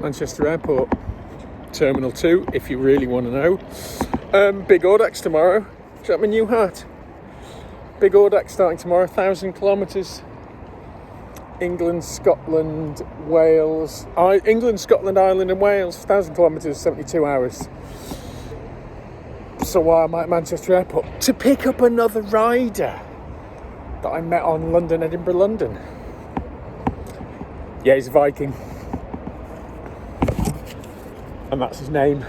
Manchester Airport, Terminal 2, if you really want to know. Big Audax tomorrow. Is that my new hat? Big Audax starting tomorrow, 1,000 kilometres. England, Scotland, Wales. England, Scotland, Ireland and Wales, 1,000 kilometres, 72 hours. So why am I at Manchester Airport? To pick up another rider that I met on London, Edinburgh, London. Yeah, he's a Viking. And that's his name.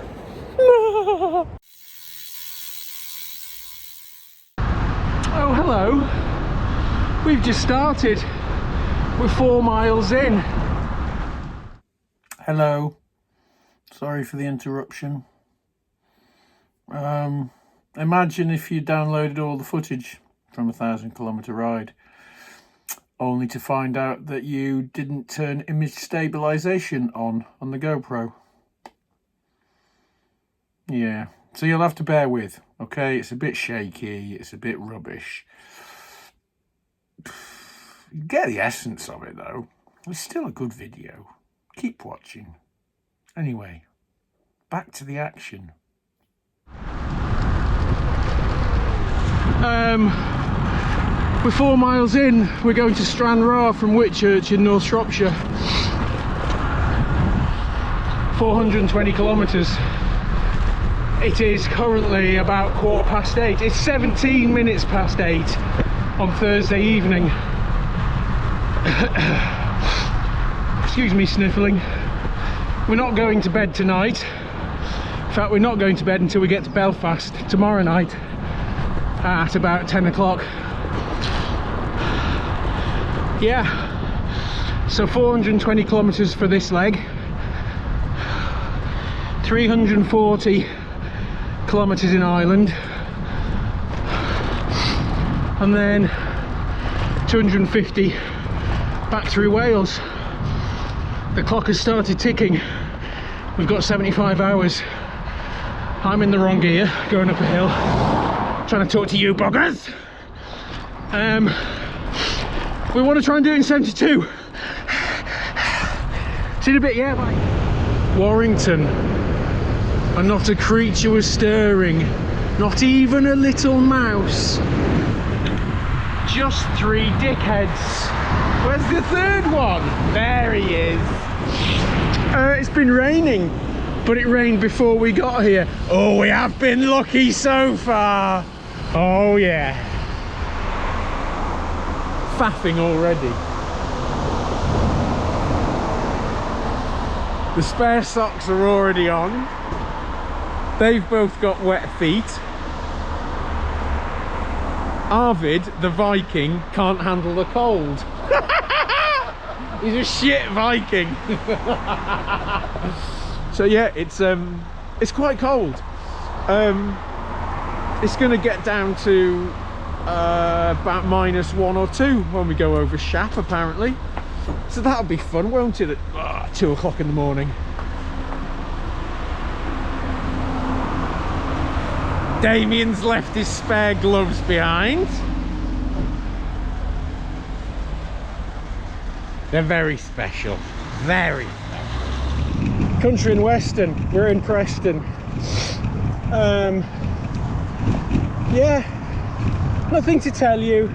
Oh, hello. We've just started. We're 4 miles in. Hello. Sorry for the interruption. Imagine if you downloaded all the footage from a 1,000 kilometre ride, only to find out that you didn't turn image stabilisation on the GoPro. Yeah, so you'll have to bear with, okay? It's a bit shaky, it's a bit rubbish. You get the essence of it though. It's still a good video. Keep watching. Anyway, back to the action. We're 4 miles in. We're going to Stranraer from Whitchurch in North Shropshire. 420 kilometres. It is currently about 8:15. It's 17 minutes past 8 on Thursday evening. Excuse me sniffling. We're not going to bed tonight. In fact, we're not going to bed until we get to Belfast tomorrow night at about 10 o'clock. Yeah, so 420 kilometres for this leg, 340 kilometres in Ireland, and then 250 back through Wales. The clock has started ticking. We've got 75 hours. I'm in the wrong gear, going up a hill, trying to talk to you buggers. We want to try and do it in 72. See you in a bit, yeah, bye. Warrington, and not a creature was stirring, not even a little mouse. Just 3 dickheads. Where's the third one? There he is. It's been raining, but it rained before we got here. Oh, we have been lucky so far. Oh yeah. Faffing already. The spare socks are already on. They've both got wet feet. Arvid, the Viking, can't handle the cold. He's a shit Viking. So yeah, it's quite cold. It's going to get down to about -1 or 2 when we go over Shap, apparently. So that'll be fun, won't it, at 2 o'clock in the morning. Damien's left his spare gloves behind. They're very special, very special. Country and Western, we're in Preston. Yeah, nothing to tell you.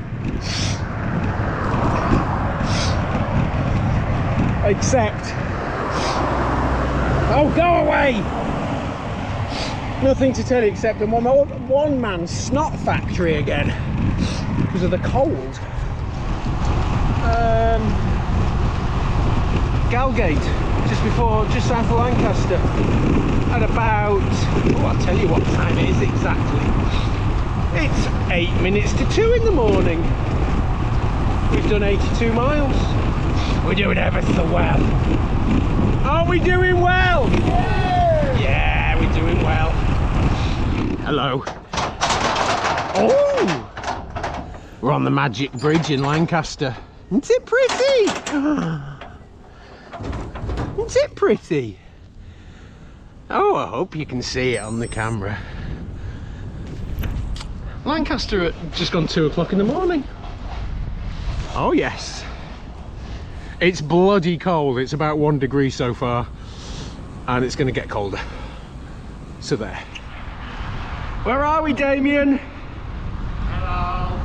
Except, oh, go away! Nothing to tell you except I'm one man snot factory again because of the cold. Galgate, just south of Lancaster, at about, oh, I'll tell you what time it is exactly. It's 8 minutes to 2 in the morning. We've done 82 miles. We're doing ever so well. Are we doing well? Yeah, we're doing well. Hello. Oh! We're on the Magic Bridge in Lancaster. Isn't it pretty? Isn't it pretty? Oh, I hope you can see it on the camera. Lancaster at just gone 2 o'clock in the morning. Oh yes. It's bloody cold. It's about 1 degree so far. and it's going to get colder. So there. Where are we, Damien? Hello.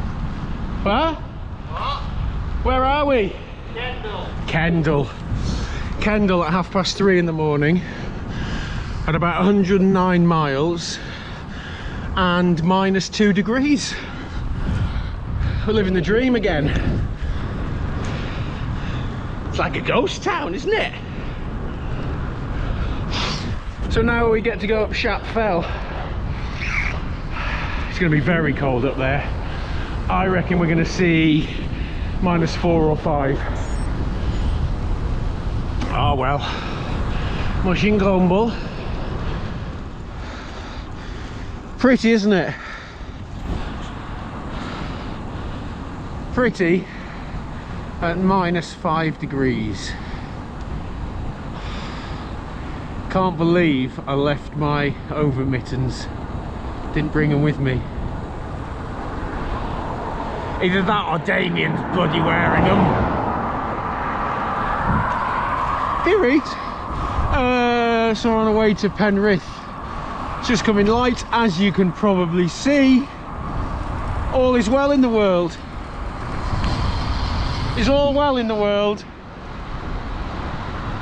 What? What? Where are we? Kendall. Kendall. Kendall at 3:30 in the morning at about 109 miles and -2 degrees. We're living the dream again. It's like a ghost town, isn't it? So now we get to go up Shap Fell. It's going to be very cold up there. I reckon we're going to see -4 or 5. Oh well. Mushing grumble. Pretty, isn't it? Pretty at -5 degrees. Can't believe I left my over mittens. Didn't bring them with me. Either that or Damien's bloody wearing them. Ferry. So we're on our way to Penrith. It's just coming light, as you can probably see. All is well in the world. Is all well in the world?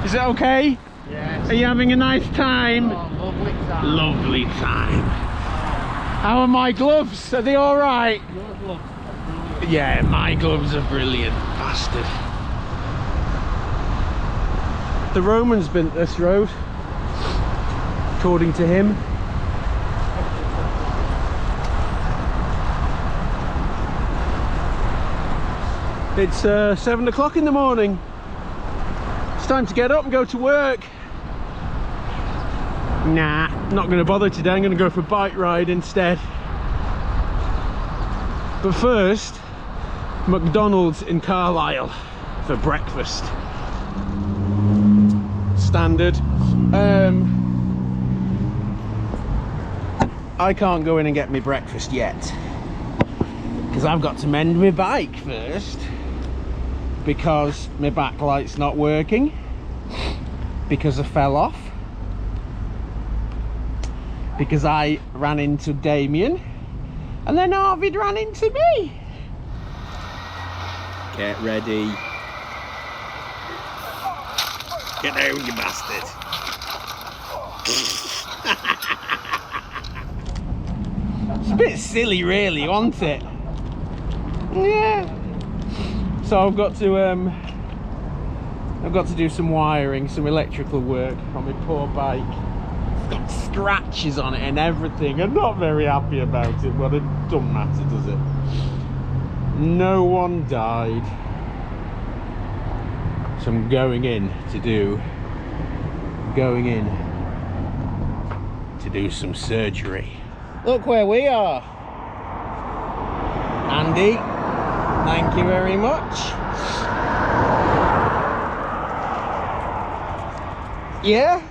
Is it okay? Yes. Are you having a nice time? Oh, lovely time. Lovely time. How are my gloves? Are they all right? Your gloves are brilliant. Yeah, my gloves are brilliant, bastard. The Romans built this road, according to him. It's 7 o'clock in the morning. It's time to get up and go to work. Nah, not going to bother today. I'm going to go for a bike ride instead. But first, McDonald's in Carlisle for breakfast. Standard. I can't go in and get me breakfast yet because I've got to mend my bike first, because my backlight's not working, because I fell off, because I ran into Damien, and then Arvid ran into me. Get ready. Get down, you bastard. It's a bit silly really, wasn't it? Yeah. So I've got to do some wiring, some electrical work on my poor bike. It's got scratches on it and everything. I'm not very happy about it, but it doesn't matter, does it? No one died. So I'm going in to do some surgery. Look where we are. Andy, thank you very much. Yeah,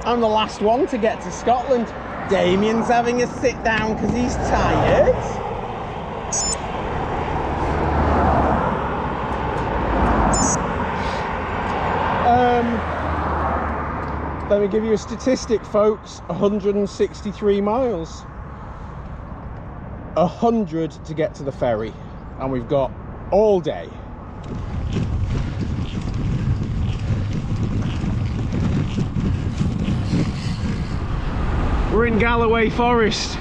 I'm the last one to get to Scotland. Damien's having a sit down because he's tired. Let me give you a statistic, folks. 163 miles. 100 to get to the ferry, and we've got all day. We're in Galloway Forest.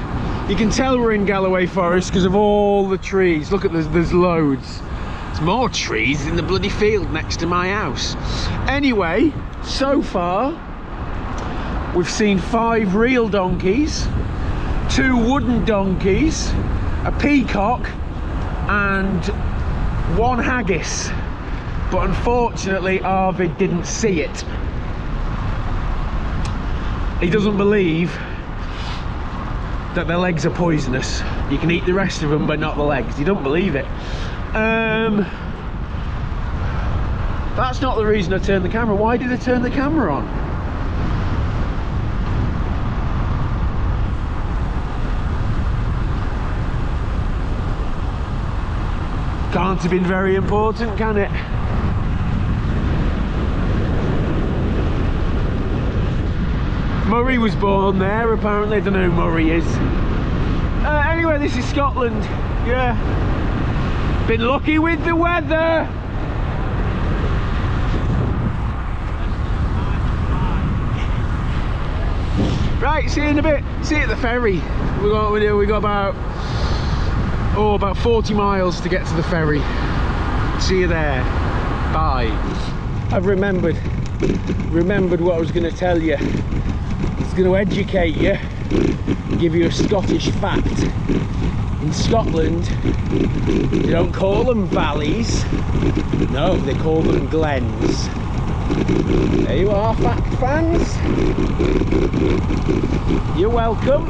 You can tell we're in Galloway Forest because of all the trees. Look at this, there's loads. There's more trees in the bloody field next to my house. Anyway, so far we've seen 5 real donkeys, 2 wooden donkeys, a peacock and 1 haggis, but unfortunately Arvid didn't see it. He doesn't believe that the legs are poisonous. You can eat the rest of them but not the legs. He don't believe it. That's not the reason I turned the camera. Why did I turn the camera on? Can't have been very important, can it? Murray was born there, apparently. I don't know who Murray is. Anyway, this is Scotland. Yeah. Been lucky with the weather. Right, see you in a bit. See you at the ferry. We got about 40 miles to get to the ferry. See you there. Bye. I've remembered what I was going to tell you. It's going to educate you, give you a Scottish fact. In Scotland, they don't call them valleys. No, they call them glens. There you are, fact fans. You're welcome.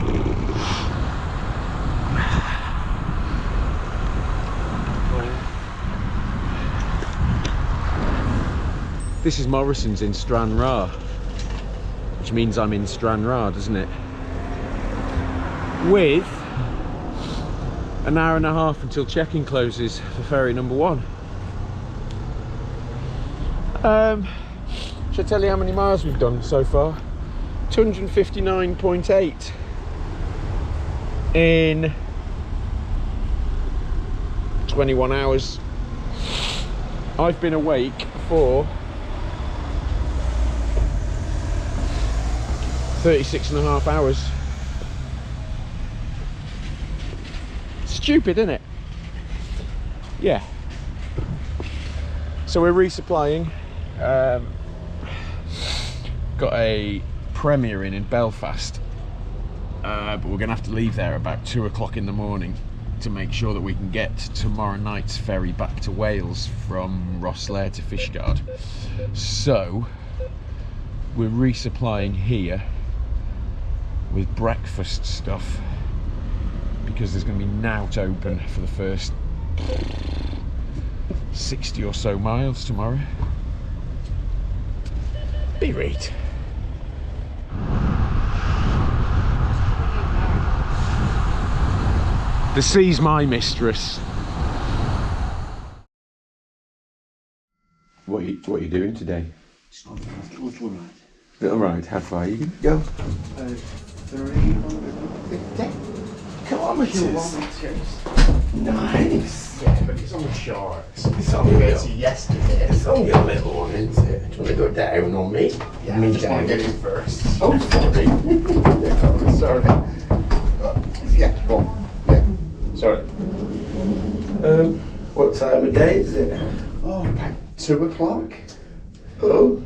This is Morrison's in Stranraer, which means I'm in Stranraer, doesn't it? With an hour and a half until check-in closes for ferry number 1. Should I tell you how many miles we've done so far? 259.8 in 21 hours. I've been awake for 36.5 hours. Stupid, isn't it? Yeah. So we're resupplying. Got a premiere in Belfast, but we're gonna have to leave there about 2 o'clock in the morning to make sure that we can get tomorrow night's ferry back to Wales from Rosslare to Fishguard. So we're resupplying here with breakfast stuff because there's going to be Nout open for the first 60 or so miles tomorrow. Be right. The sea's my mistress. What are you doing today? Just going for a little ride. Little ride. How far are you going to go? 350 kilometres. Nice. Yeah, but it's only short. It's only yesterday. It's only a little one, isn't it? Do you want to go down on me? Yeah, I just want to get in first. Oh, sorry. Sorry. Yeah, go on. Yeah. Sorry. What time of day is it? Oh, about 2 o'clock. Oh,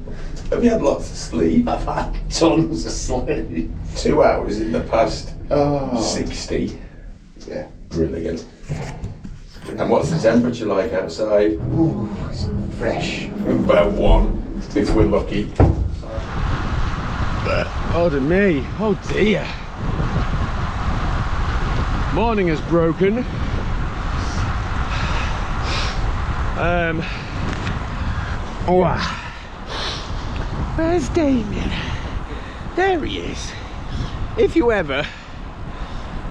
have you had lots of sleep? I've had tons of sleep. 2 hours in the past Oh. 60. Yeah. Brilliant. And what's the temperature like outside? Ooh, it's fresh. About 1, if we're lucky. Pardon me. Oh dear. Morning has broken. Where's Damien? There he is. If you ever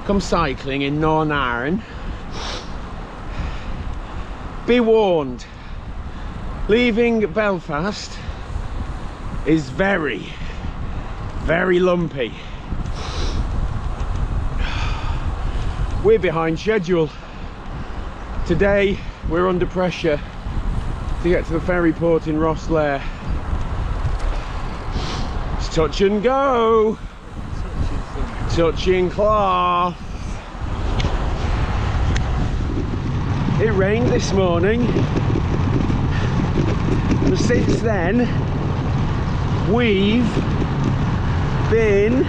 come cycling in Northern Ireland, be warned, leaving Belfast is very, very lumpy. We're behind schedule. Today we're under pressure to get to the ferry port in Rosslare. It's touch and go. Touching cloth. It rained this morning, but since then we've been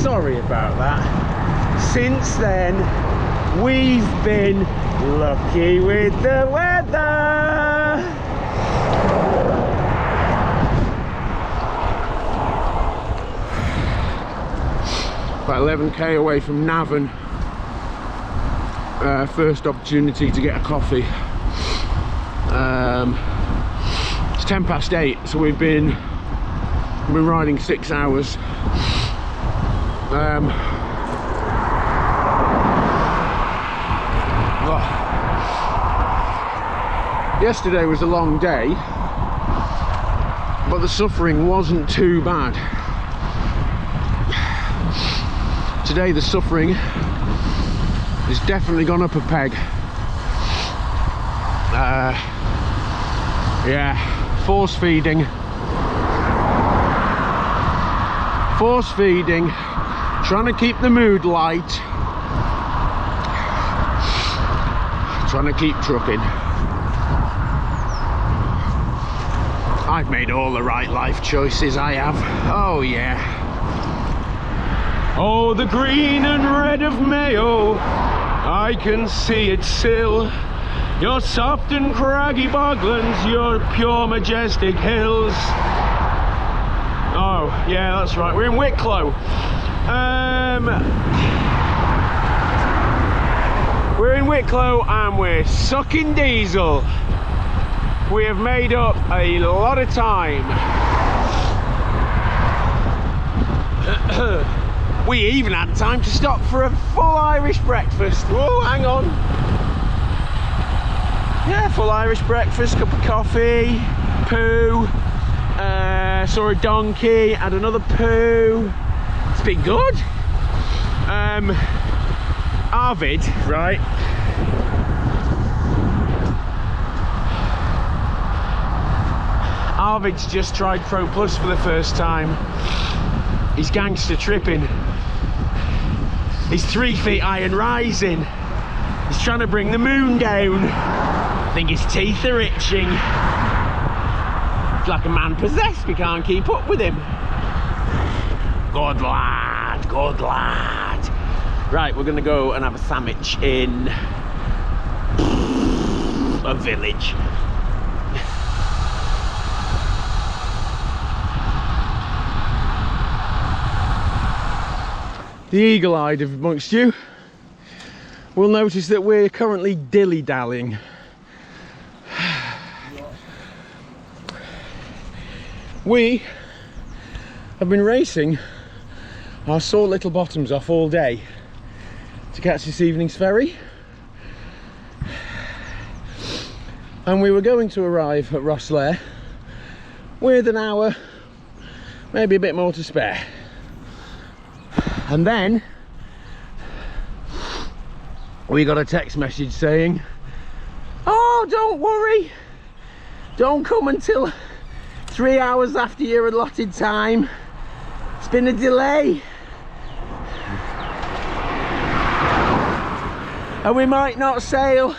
sorry about that. Since then we've been lucky with the weather. About 11k away from Navan. First opportunity to get a coffee. It's 8:10, so we've been riding 6 hours. Yesterday was a long day, but the suffering wasn't too bad. Today the suffering has definitely gone up a peg. Yeah, force feeding, trying to keep the mood light, trying to keep trucking. I've made all the right life choices, I have. Oh yeah. Oh, the green and red of Mayo, I can see it still. Your soft and craggy boglands, your pure majestic hills. Oh, yeah, that's right, we're in Wicklow. We're in Wicklow and we're sucking diesel. We have made up a lot of time. We even had time to stop for a full Irish breakfast. Whoa, hang on. Yeah, full Irish breakfast, cup of coffee, poo, saw a donkey, had another poo. It's been good. Arvid, right? Arvid's just tried Pro Plus for the first time. He's gangster tripping. He's 3 feet high and rising. He's trying to bring the moon down. I think his teeth are itching. It's like a man possessed, we can't keep up with him. Good lad, good lad. Right, we're gonna go and have a sandwich in a village. The eagle-eyed amongst you will notice that we're currently dilly-dallying. We have been racing our sore little bottoms off all day to catch this evening's ferry, and we were going to arrive at Rosslare with an hour, maybe a bit more to spare. And then we got a text message saying, oh, don't worry, don't come until 3 hours after your allotted time. It's been a delay. And we might not sail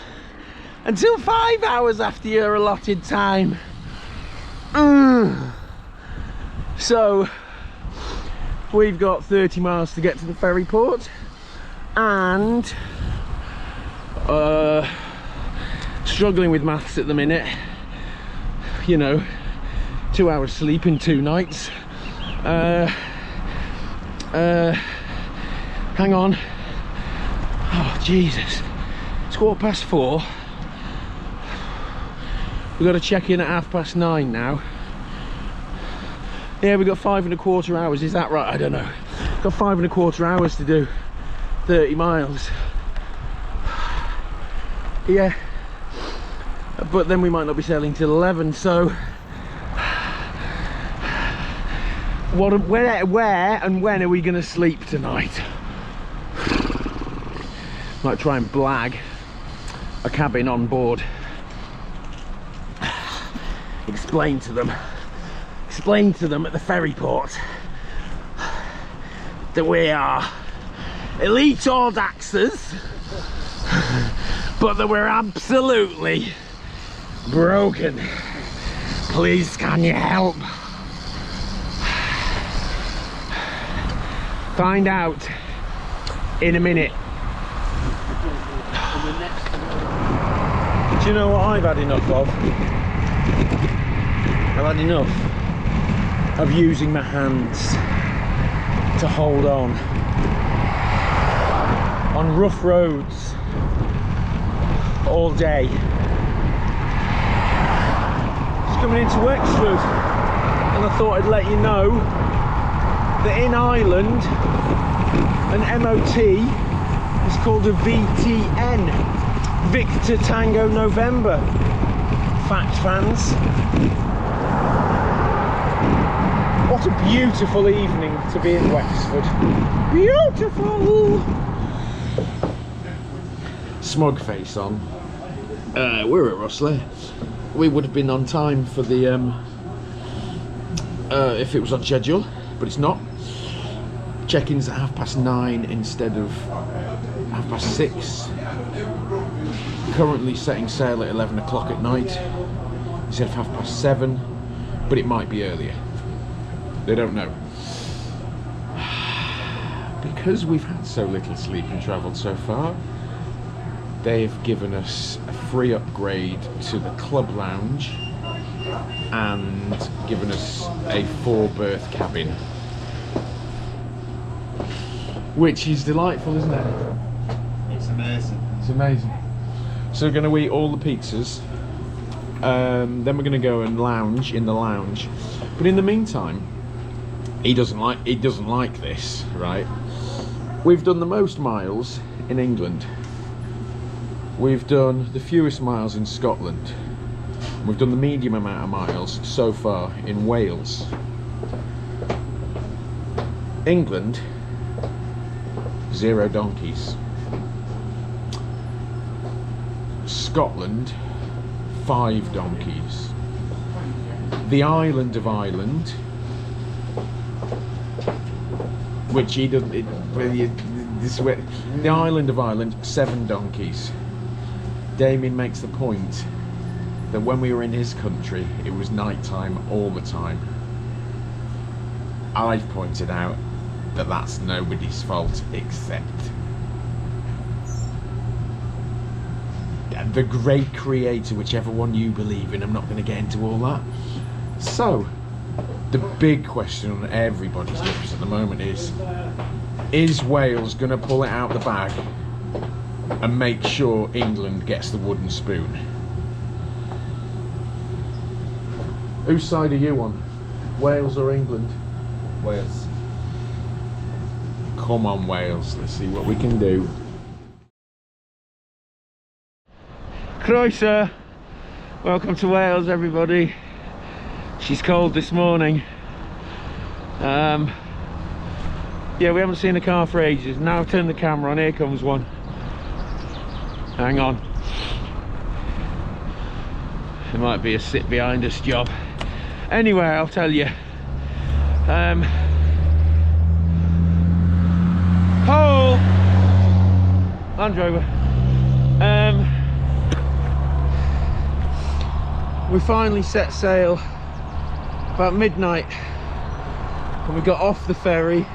until 5 hours after your allotted time. So we've got 30 miles to get to the ferry port, and struggling with maths at the minute. You know, 2 hours sleep in 2 nights. Hang on. Oh Jesus, it's 4:15. We've got to check in at 9:30 now. Yeah, we've got 5 1/4 hours, is that right? I don't know. Got 5 1/4 hours to do 30 miles. Yeah, but then we might not be sailing till 11, so where and when are we going to sleep tonight? Might try and blag a cabin on board. Explain to them at the ferry port that we are elite Audaxers, but that we're absolutely broken. Please, can you help? Find out in a minute. Do you know what I've had enough of? I've had enough of using my hands to hold on rough roads all day. Just coming into Wexford, and I thought I'd let you know that in Ireland an MOT is called a VTN, Victor Tango November. fact fans. What a beautiful evening to be in Wexford. Beautiful! Smug face on. We're at Rossley. We would have been on time for the if it was on schedule, but it's not. Check-in's at 9:30 instead of 6:30. Currently setting sail at 11 o'clock at night instead of 7:30, but it might be earlier. They don't know. Because we've had so little sleep and travelled so far, they've given us a free upgrade to the club lounge and given us a 4-berth cabin, which is delightful, isn't it? It's amazing. It's amazing. So we're going to eat all the pizzas, then we're going to go and lounge in the lounge. But in the meantime, he doesn't like this, right? We've done the most miles in England. We've done the fewest miles in Scotland. We've done the medium amount of miles so far in Wales. England, 0 donkeys. Scotland, 5 donkeys. The island of Ireland, which he doesn't. The island of Ireland, 7 donkeys. Damien makes the point that when we were in his country, it was night time all the time. I've pointed out that that's nobody's fault except the great creator, whichever one you believe in. I'm not going to get into all that. So, the big question on everybody's lips at the moment is Wales going to pull it out the bag and make sure England gets the wooden spoon? Whose side are you on? Wales or England? Wales. Come on, Wales, let's see what we can do. Croeso, welcome to Wales, everybody. She's cold this morning. Yeah, we haven't seen a car for ages. Now I've turned the camera on, here comes one. Hang on. It might be a sit behind us job. Anyway, I'll tell you. Hole! Land Rover. We finally set sail about midnight, and we got off the ferry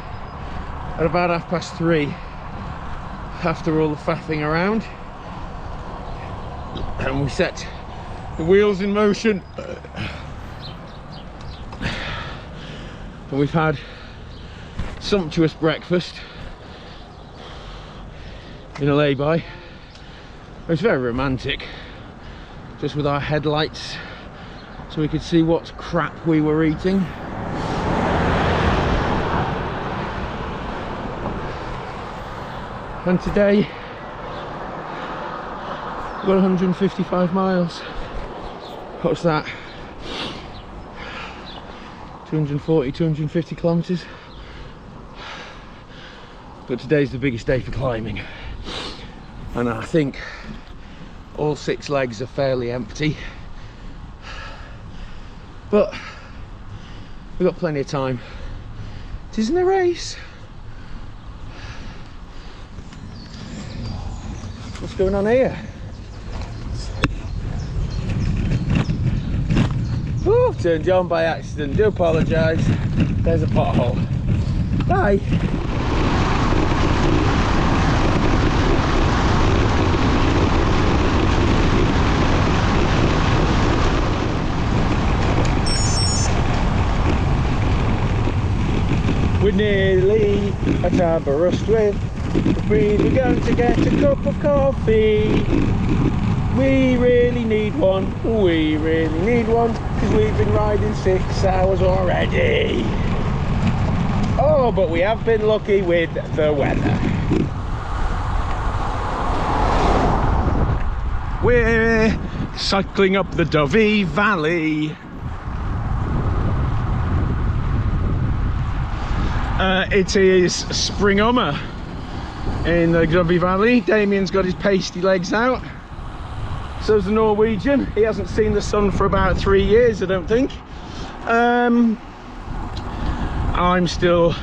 at about 3:30 after all the faffing around, and we set the wheels in motion, and we've had sumptuous breakfast in a lay-by. It was very romantic, just with our headlights so we could see what crap we were eating. And today we've got 155 miles. What's that? 240, 250 kilometers. But today's the biggest day for climbing, and I think all 6 legs are fairly empty, but we've got plenty of time. It isn't a race. What's going on here? Oh, turned you on by accident. Do apologise. There's a pothole. Bye. We're nearly at Aberystwyth. We're going to get a cup of coffee. We really need one. We really need one, because we've been riding 6 hours already. Oh, but we have been lucky with the weather. We're cycling up the Dovey Valley. It is springummer in the Dovey Valley. Damien's got his pasty legs out. So's the Norwegian. He hasn't seen the sun for about 3 years, I don't think. I'm still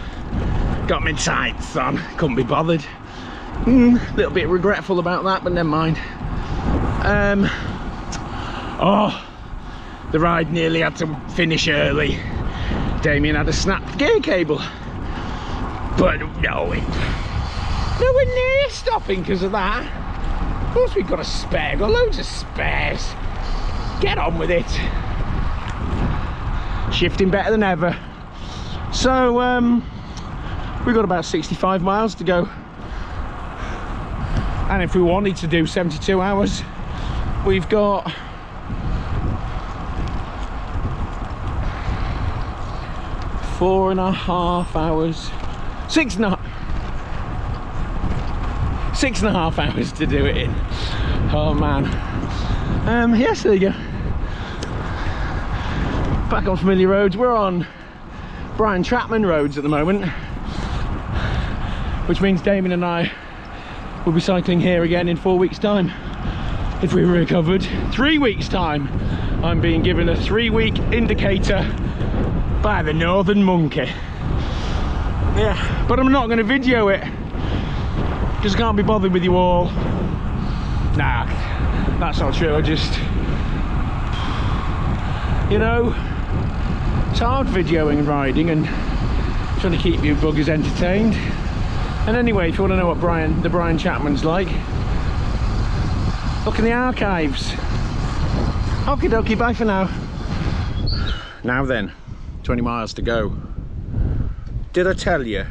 got my tights on. Couldn't be bothered. Little bit regretful about that, but never mind. Oh, the ride nearly had to finish early. Damien had a snapped gear cable, but nowhere near stopping because of that. Of course we've got a spare, got loads of spares. Get on with it. Shifting better than ever. So we've got about 65 miles to go, and if we wanted to do 72 hours, we've got 4.5 hours, 6.5 hours to do it in. Oh man. Yes, there you go. Back on familiar roads. We're on Brian Chapman roads at the moment, which means Damien and I will be cycling here again in 4 weeks time if we recovered. 3 weeks time. I'm being given a 3-week indicator by the Northern Monkey. Yeah, but I'm not going to video it because I can't be bothered with you all. Nah, that's not true. I just, you know, it's hard videoing and riding and trying to keep you buggers entertained. And anyway, if you want to know what the Brian Chapman's like, look in the archives. Okie dokie, bye for now. Now then, 20 miles to go. Did I tell you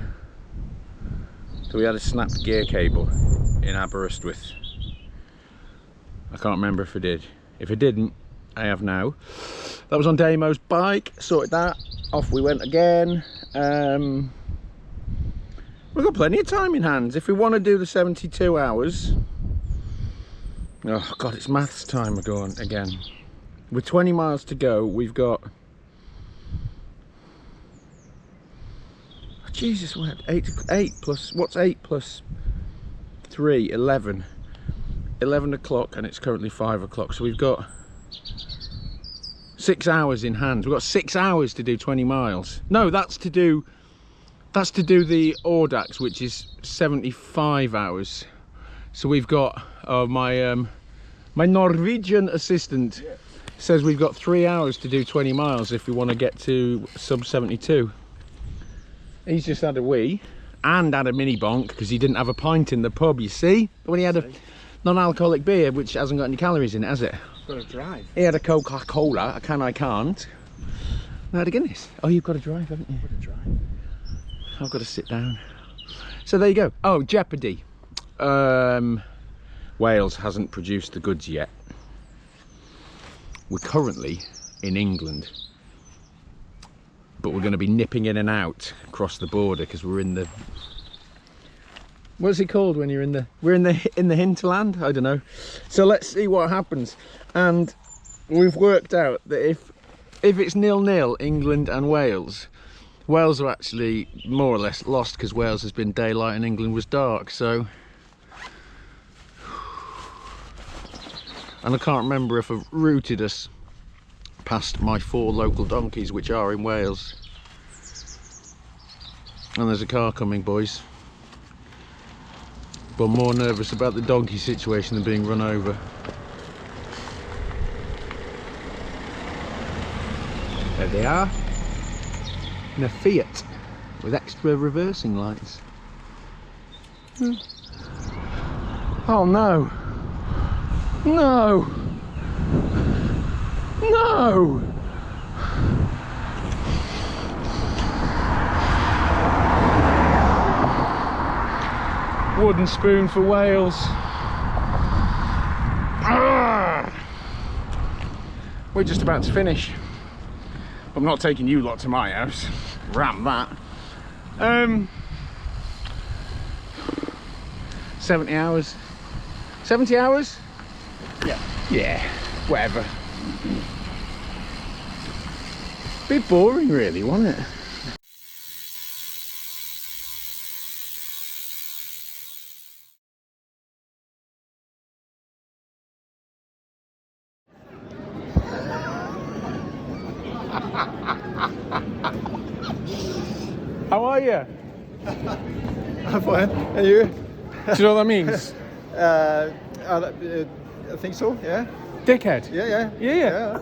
that we had a snapped gear cable in Aberystwyth? I can't remember if I did. If I didn't, I have now. That was on Damo's bike, sorted that, off we went again. We've got plenty of time in hands. If we want to do the 72 hours, oh god, it's maths time again. With 20 miles to go, we've got, Jesus, what? 8 plus, what's 8 plus 3? 11. 11 o'clock, and it's currently 5 o'clock. So we've got 6 hours in hand. We've got 6 hours to do 20 miles. No, that's to do the Audax, which is 75 hours. So we've got, my Norwegian assistant says we've got 3 hours to do 20 miles if we want to get to sub 72. He's just had a wee and had a mini bonk because he didn't have a pint in the pub, you see? When he had a non-alcoholic beer which hasn't got any calories in it, has it? Got to drive. He had a Coca-Cola, a can I can't. And I had a Guinness. Oh, you've got to drive, haven't you? Got to drive. I've got to sit down. So there you go. Oh, Jeopardy. Wales hasn't produced the goods yet. We're currently in England, but we're going to be nipping in and out across the border because we're in the, what's it called when you're in the, we're in the hinterland, I don't know. So let's see what happens. And we've worked out that if it's 0-0 England and Wales, Wales are actually more or less lost because Wales has been daylight and England was dark. So, and I can't remember if I've routed us past my 4 local donkeys which are in Wales. And there's a car coming, boys, but I'm more nervous about the donkey situation than being run over. There they are, in a Fiat with extra reversing lights. Oh no, no, no! Wooden spoon for Wales. We're just about to finish. I'm not taking you lot to my house. Ram that. 70 hours. 70 hours? Yeah. Yeah. Whatever. Bit boring, really, wasn't it? How are you? I'm fine. And you? Do you know what that means? I think so. Yeah. Dickhead. Yeah. Yeah.